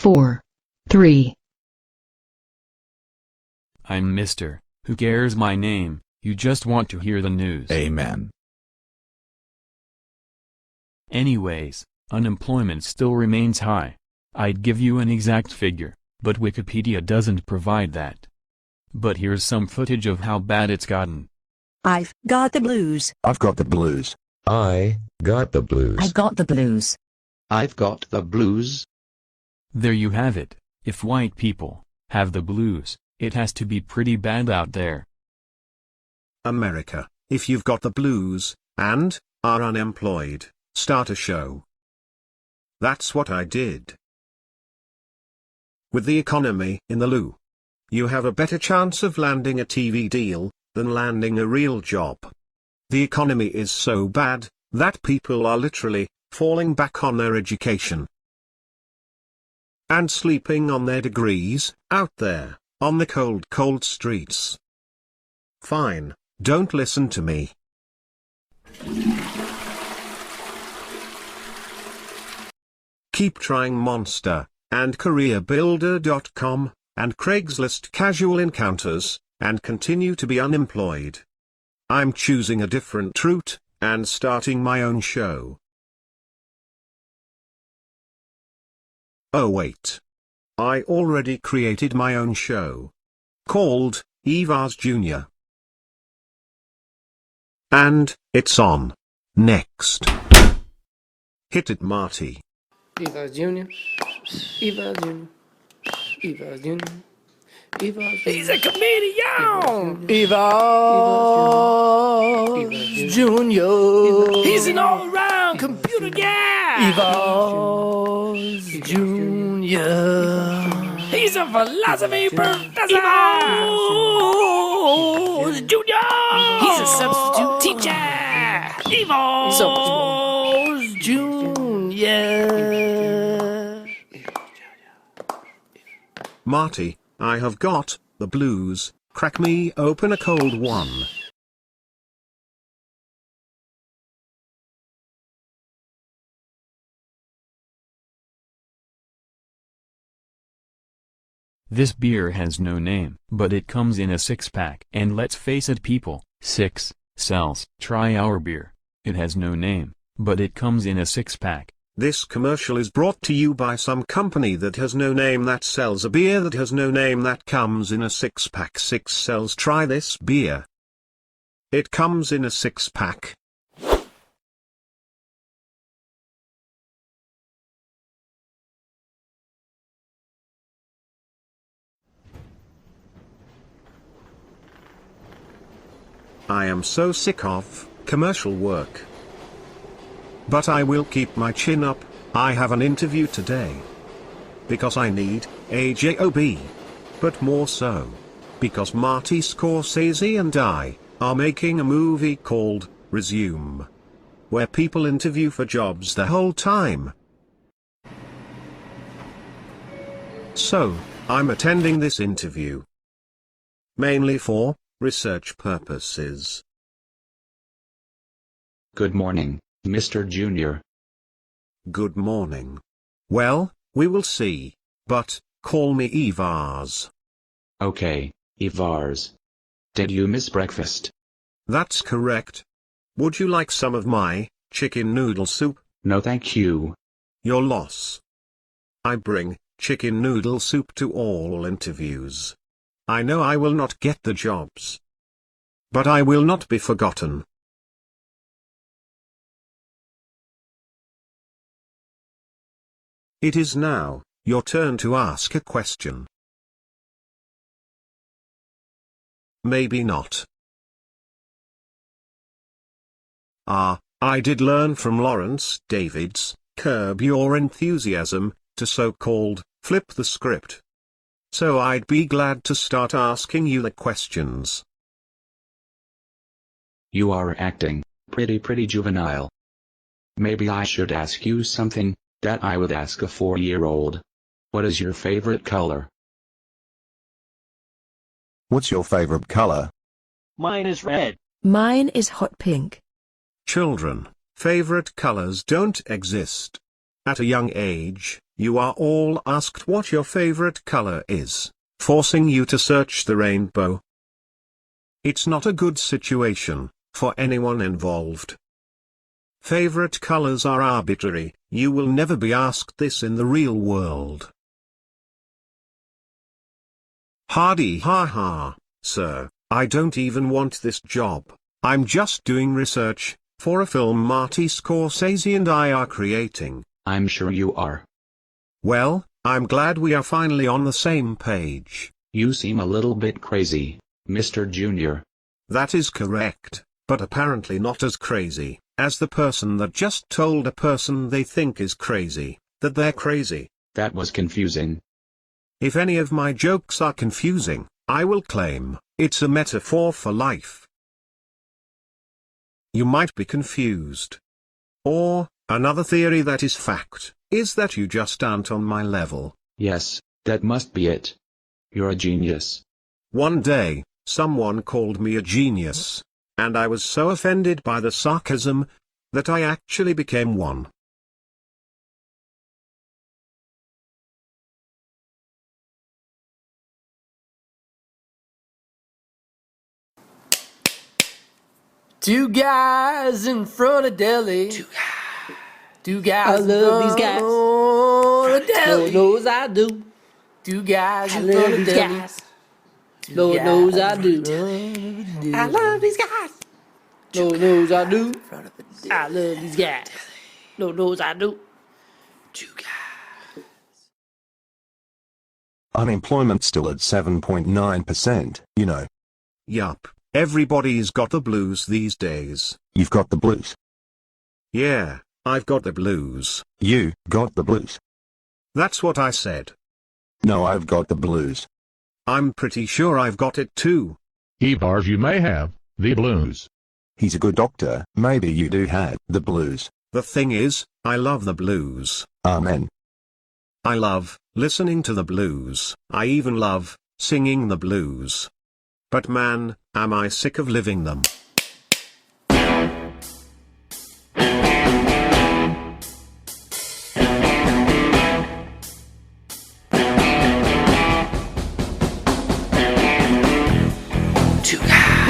4, 3. I'm Mr. Who cares my name, you just want to hear the news. Amen. Anyways, unemployment still remains high. I'd give you an exact figure, but Wikipedia doesn't provide that. But here's some footage of how bad it's gotten. I've got the blues. I've got the blues. I got the blues. I got the blues. I've got the blues. There you have it. If white people have the blues, it has to be pretty bad out there. America, if you've got the blues, and are unemployed, start a show. That's what I did. With the economy in the loo, you have a better chance of landing a TV deal than landing a real job. The economy is so bad that people are literally falling back on their education and sleeping on their degrees out there on the cold streets. Fine, don't listen to me. Keep trying Monster, and CareerBuilder.com, and Craigslist Casual Encounters, and continue to be unemployed. I'm choosing a different route, and starting my own show. Oh wait. I already created my own show. Called, Evars Jr. And, it's on. Next. Hit it, Marty. Evars Jr. Evars Jr. Evars Jr. Evars Jr. He's a comedian! Evars Jr. He's an all-around computer guy! Evars Jr. He's a philosophy professor! Evars Jr. He's a substitute teacher! Evars Jr. Marty, I have got the blues. Crack me open a cold one. This beer has no name, but it comes in a 6-pack. And let's face it people, 6 sells. Try our beer. It has no name, but it comes in a 6-pack. This commercial is brought to you by some company that has no name that sells a beer that has no name that comes in a 6-pack. 6 sells. Try this beer. It comes in a 6-pack. I am so sick of commercial work. But I will keep my chin up. I have an interview today. Because I need a job. But more so because Marty Scorsese and I are making a movie called Resume, where people interview for jobs the whole time. So, I'm attending this interview. Mainly for research purposes. Good morning, Mr. Junior. Good morning. Well, we will see, but call me Evars. Okay, Evars. Did you miss breakfast? That's correct. Would you like some of my chicken noodle soup? No thank you. Your loss. I bring chicken noodle soup to all interviews. I know I will not get the jobs, but I will not be forgotten. It is now your turn to ask a question. Maybe not. I did learn from Lawrence David's Curb Your Enthusiasm to so-called flip the script. So I'd be glad to start asking you the questions. You are acting pretty juvenile. Maybe I should ask you something that I would ask a 4-year-old. What is your favorite color? What's your favorite color? Mine is red. Mine is hot pink. Children, favorite colors don't exist. At a young age, you are all asked what your favorite color is, forcing you to search the rainbow. It's not a good situation for anyone involved. Favorite colors are arbitrary. You will never be asked this in the real world. Hardy ha ha, sir, I don't even want this job. I'm just doing research for a film Marty Scorsese and I are creating. I'm sure you are. Well, I'm glad we are finally on the same page. You seem a little bit crazy, Mr. Junior. That is correct, but apparently not as crazy as the person that just told a person they think is crazy that they're crazy. That was confusing. If any of my jokes are confusing, I will claim it's a metaphor for life. You might be confused. Or, another theory that is fact, is that you just aren't on my level. Yes, that must be it. You're a genius. One day, someone called me a genius, and I was so offended by the sarcasm that I actually became one. Two guys in front of deli. Two guys. I love these guys. Lord Lord knows I do. Two guys I in love front of these deli. guys. Lord knows I do. I love these guys. Lord knows I do. I love these guys. Lord knows I do. Unemployment still at 7.9%, you know. Yup, everybody's got the blues these days. You've got the blues. Yeah, I've got the blues. You got the blues. That's what I said. No, I've got the blues. I'm pretty sure I've got it too. Evars, you may have the blues. He's a good doctor, maybe you do have the blues. The thing is, I love the blues. Amen. I love listening to the blues. I even love singing the blues. But man, am I sick of living them.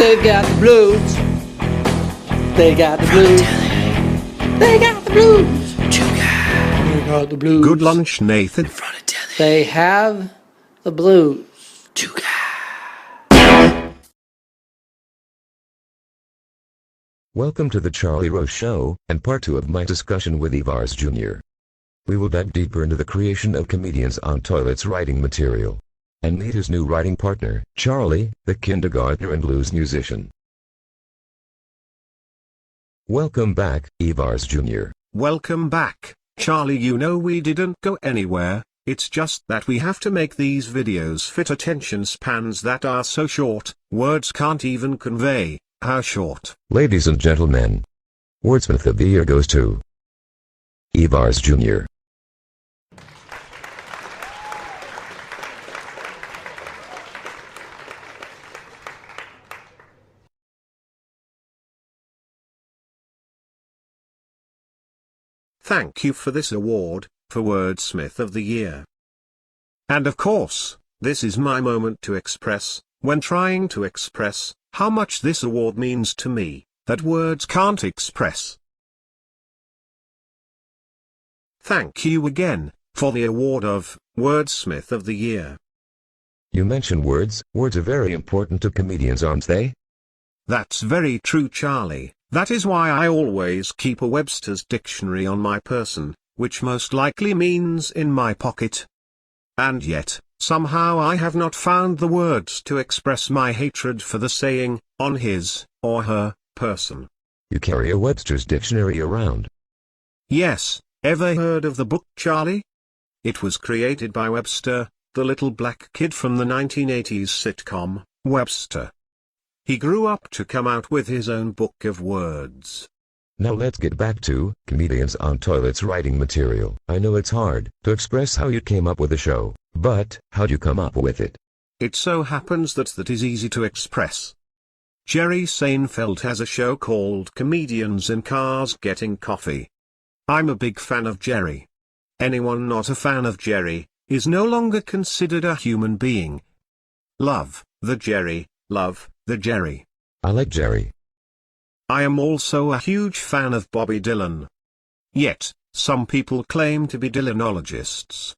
They've got the blues. They got the blues. They got the blues. They got the blues. Good lunch, Nathan. They have the blues. Welcome to the Charlie Rose Show, and part 2 of my discussion with Evars Jr. We will dive deeper into the creation of comedians on toilets writing material. And meet his new writing partner, Charlie, the kindergartner and blues musician. Welcome back, Evars Jr. Welcome back, Charlie. You know we didn't go anywhere, it's just that we have to make these videos fit attention spans that are so short, words can't even convey how short. Ladies and gentlemen, Wordsmith of the Year goes to Evars Jr. Thank you for this award, for Wordsmith of the Year. And of course, this is my moment to express, when trying to express, how much this award means to me, that words can't express. Thank you again, for the award of Wordsmith of the Year. You mentioned words. Words are very important to comedians, aren't they? That's very true, Charlie. That is why I always keep a Webster's dictionary on my person, which most likely means in my pocket. And yet, somehow I have not found the words to express my hatred for the saying, on his, or her, person. You carry a Webster's dictionary around. Yes, ever heard of the book, Charlie? It was created by Webster, the little black kid from the 1980s sitcom, Webster. He grew up to come out with his own book of words. Now let's get back to comedians on toilets writing material. I know it's hard to express how you came up with a show, but how'd you come up with it? It so happens that is easy to express. Jerry Seinfeld has a show called Comedians in Cars Getting Coffee. I'm a big fan of Jerry. Anyone not a fan of Jerry is no longer considered a human being. Love the Jerry, love the Jerry. I like Jerry. I am also a huge fan of Bobby Dylan. Yet, some people claim to be Dylanologists.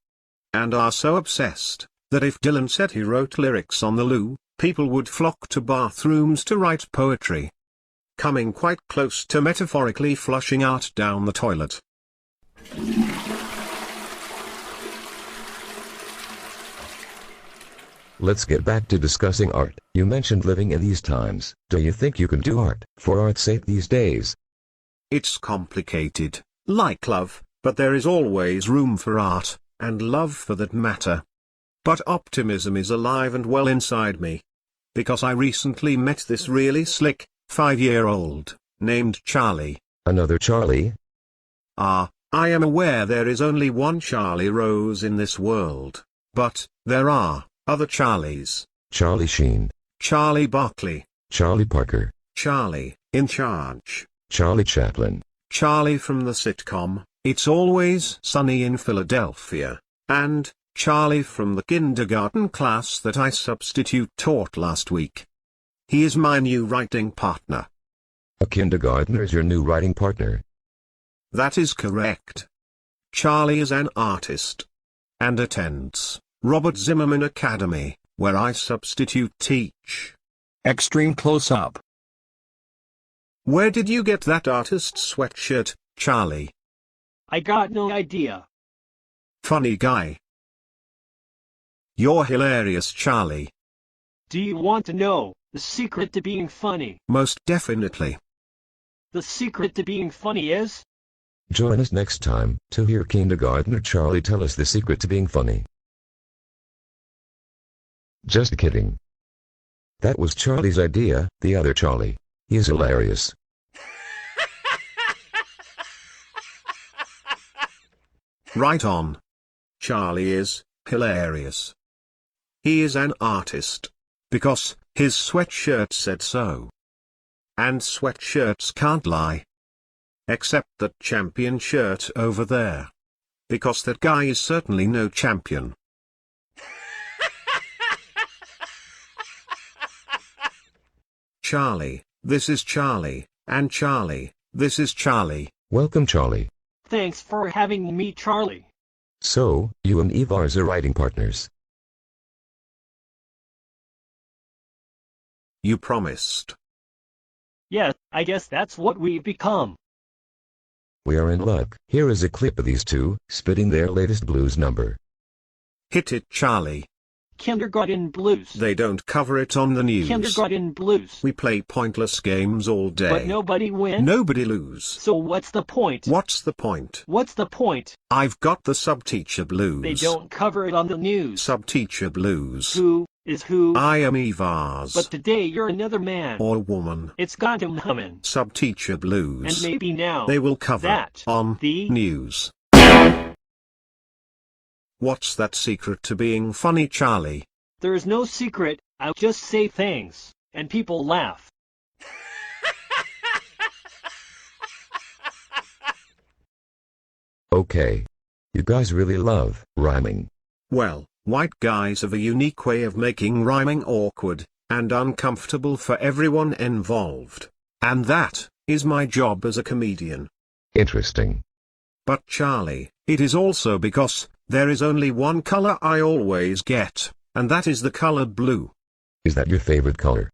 And are so obsessed, that if Dylan said he wrote lyrics on the loo, people would flock to bathrooms to write poetry. Coming quite close to metaphorically flushing out down the toilet. Let's get back to discussing art. You mentioned living in these times. Do you think you can do art for art's sake these days? It's complicated, like love, but there is always room for art, and love for that matter. But optimism is alive and well inside me. Because I recently met this really slick, 5-year-old, named Charlie. Another Charlie? I am aware there is only one Charlie Rose in this world. But, there are other Charlies. Charlie Sheen. Charlie Barkley. Charlie Parker. Charlie, in charge. Charlie Chaplin. Charlie from the sitcom, It's Always Sunny in Philadelphia. And, Charlie from the kindergarten class that I substitute taught last week. He is my new writing partner. A kindergartner is your new writing partner? That is correct. Charlie is an artist. And attends Robert Zimmerman Academy, where I substitute teach. Extreme close-up. Where did you get that artist sweatshirt, Charlie? I got no idea. Funny guy. You're hilarious, Charlie. Do you want to know the secret to being funny? Most definitely. The secret to being funny is? Join us next time to hear kindergartner Charlie tell us the secret to being funny. Just kidding. That was Charlie's idea, the other Charlie. He is hilarious. Right on. Charlie is hilarious. He is an artist. Because his sweatshirt said so. And sweatshirts can't lie. Except that champion shirt over there. Because that guy is certainly no champion. Charlie, this is Charlie, and Charlie, this is Charlie. Welcome, Charlie. Thanks for having me, Charlie. So, you and Evars are writing partners. You promised. Yeah, I guess that's what we've become. We are in luck. Here is a clip of these two, spitting their latest blues number. Hit it, Charlie. Kindergarten blues. They don't cover it on the news. Kindergarten blues. We play pointless games all day. But nobody wins. Nobody lose. So what's the point? What's the point? What's the point? I've got the subteacher blues. They don't cover it on the news. Subteacher blues. Who is who? I am Evars. But today you're another man. Or woman. It's got him humming. Subteacher blues. And maybe now they will cover that on the news. What's that secret to being funny, Charlie? There's no secret, I'll just say things, and people laugh. Okay. You guys really love rhyming. Well, white guys have a unique way of making rhyming awkward and uncomfortable for everyone involved. And that is my job as a comedian. Interesting. But Charlie, it is also because there is only one color I always get. And that is the color blue. Is that your favorite color?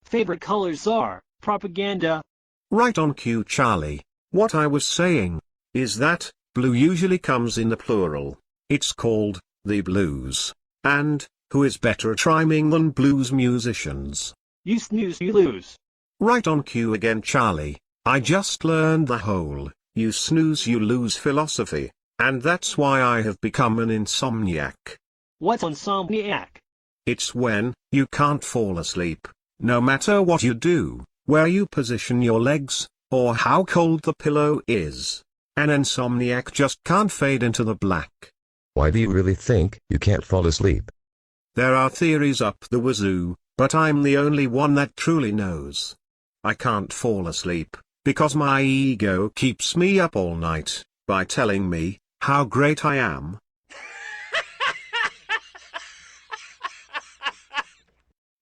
Favorite colors are propaganda. Right on cue, Charlie. What I was saying is that blue usually comes in the plural. It's called the blues. And who is better at rhyming than blues musicians? You snooze, you lose. Right on cue again, Charlie. I just learned the whole you snooze, you lose philosophy. And that's why I have become an insomniac. What's insomniac? It's when you can't fall asleep, no matter what you do, where you position your legs, or how cold the pillow is. An insomniac just can't fade into the black. Why do you really think you can't fall asleep? There are theories up the wazoo, but I'm the only one that truly knows. I can't fall asleep, because my ego keeps me up all night, by telling me how great I am?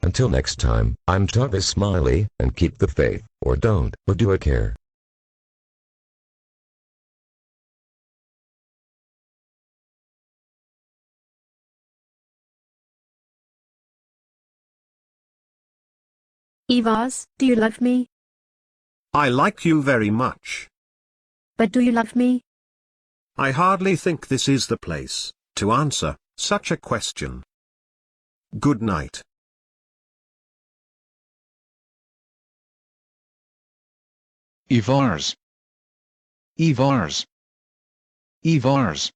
Until next time, I'm Travis Smiley, and keep the faith, or don't, but do it care. Evars, do you love me? I like you very much. But do you love me? I hardly think this is the place to answer such a question. Good night. Evars. Evars. Evars.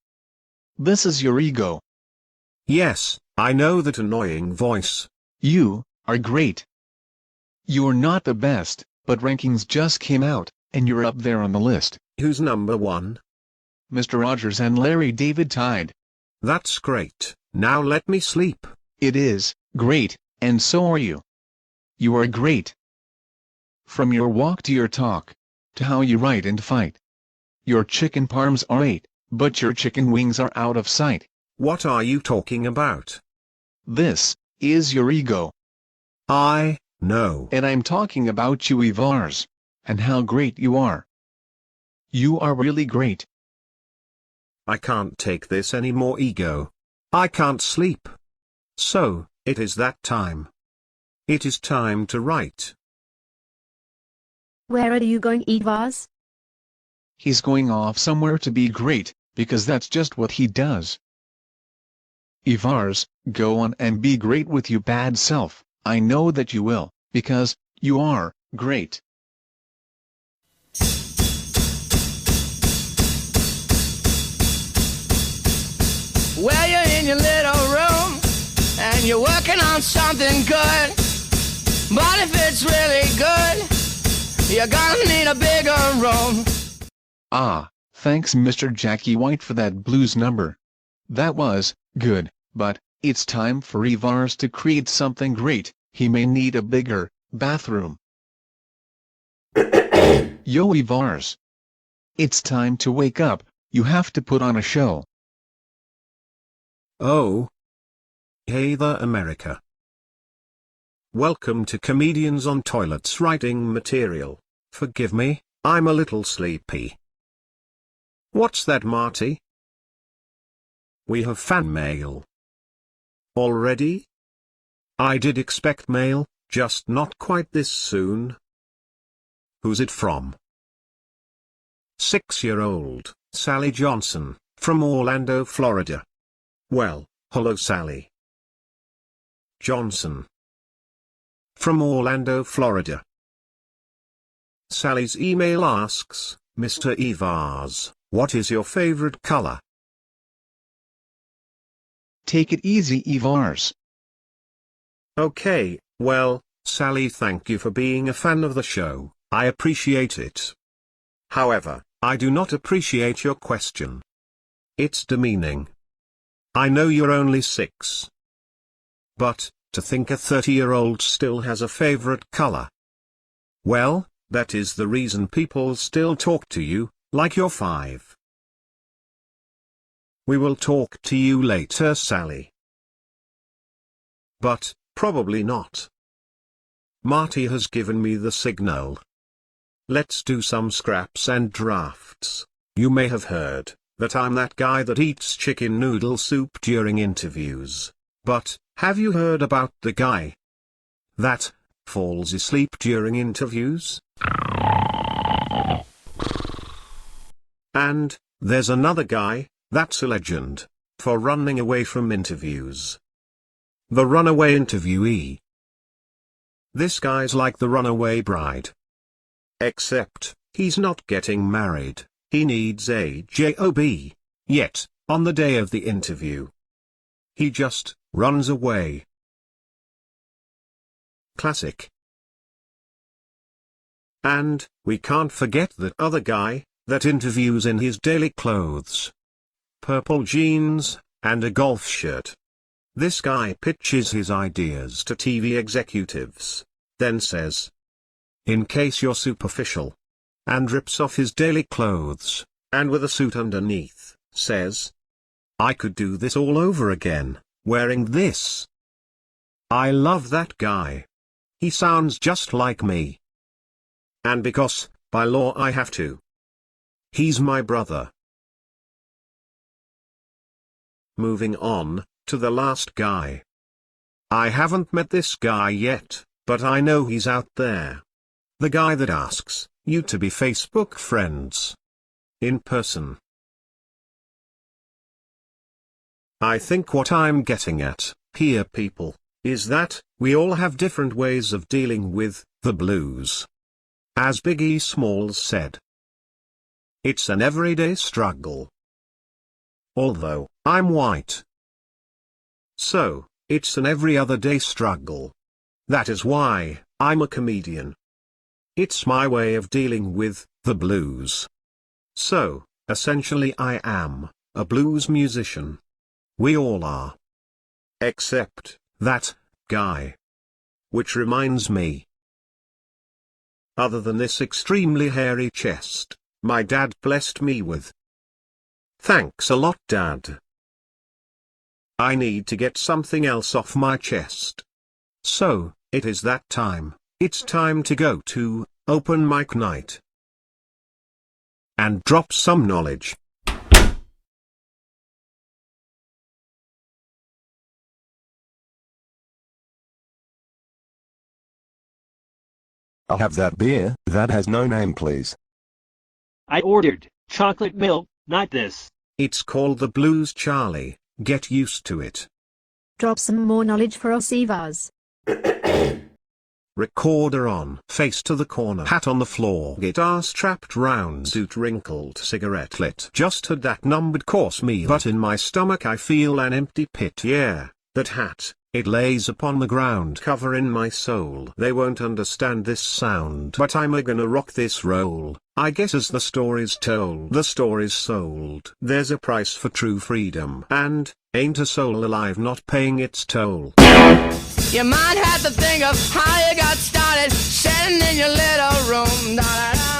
This is your ego. Yes, I know that annoying voice. You are great. You're not the best, but rankings just came out, and you're up there on the list. Who's number one? Mr. Rogers and Larry David tied. That's great. Now let me sleep. It is great, and so are you. You are great. From your walk to your talk, to how you write and fight. Your chicken parms are 8, but your chicken wings are out of sight. What are you talking about? This is your ego. I know. And I'm talking about you, Evars, and how great you are. You are really great. I can't take this anymore, ego. I can't sleep. So, it is that time. It is time to write. Where are you going, Evars? He's going off somewhere to be great, because that's just what he does. Evars, go on and be great with your bad self. I know that you will, because you are great. Well, you're in your little room, and you're working on something good. But if it's really good, you're gonna need a bigger room. Ah, thanks Mr. Jackie White for that blues number. That was good, but it's time for Evars to create something great. He may need a bigger bathroom. Yo, Evars. It's time to wake up. You have to put on a show. Oh. Hey there, America. Welcome to Comedians on Toilets Writing Material. Forgive me, I'm a little sleepy. What's that, Marty? We have fan mail. Already? I did expect mail, just not quite this soon. Who's it from? 6-year-old, Sally Johnson, from Orlando, Florida. Well, hello Sally Johnson. From Orlando, Florida. Sally's email asks, Mr. Evars, what is your favorite color? Take it easy, Evars. Okay, well, Sally, thank you for being a fan of the show, I appreciate it. However, I do not appreciate your question. It's demeaning. I know you're only 6. But, to think a 30-year-old still has a favorite color. Well, that is the reason people still talk to you, like you're 5. We will talk to you later, Sally. But, probably not. Marty has given me the signal. Let's do some scraps and drafts. You may have heard that I'm that guy that eats chicken noodle soup during interviews. But, have you heard about the guy that falls asleep during interviews? And, there's another guy that's a legend for running away from interviews. The runaway interviewee. This guy's like the runaway bride. Except, he's not getting married. He needs a job. Yet, on the day of the interview, he just runs away. Classic. And, we can't forget that other guy that interviews in his daily clothes. Purple jeans, and a golf shirt. This guy pitches his ideas to TV executives, then says, in case you're superficial, and rips off his daily clothes, and with a suit underneath, says, I could do this all over again, wearing this. I love that guy. He sounds just like me. And because, by law I have to. He's my brother. Moving on, to the last guy. I haven't met this guy yet, but I know he's out there. The guy that asks you to be Facebook friends. In person. I think what I'm getting at, here people, is that, we all have different ways of dealing with the blues. As Biggie Smalls said, it's an everyday struggle. Although, I'm white. So, it's an every other day struggle. That is why, I'm a comedian. It's my way of dealing with the blues. So, essentially I am a blues musician. We all are. Except that guy. Which reminds me. Other than this extremely hairy chest, my dad blessed me with. Thanks a lot, Dad. I need to get something else off my chest. So, it is that time. It's time to go to open mic night. And drop some knowledge. I'll have that beer that has no name, please. I ordered chocolate milk, not this. It's called the Blues, Charlie. Get used to it. Drop some more knowledge for us, Evars. Recorder on, face to the corner, hat on the floor, guitar strapped round, suit wrinkled, cigarette lit. Just had that numbered course meal, but in my stomach I feel an empty pit. Yeah, that hat, it lays upon the ground, covering my soul. They won't understand this sound, but I'm gonna rock this role. I guess as the story's told, the story's sold. There's a price for true freedom, and ain't a soul alive not paying its toll. You might have to think of how you got started, sitting in your little room. Da, da, da.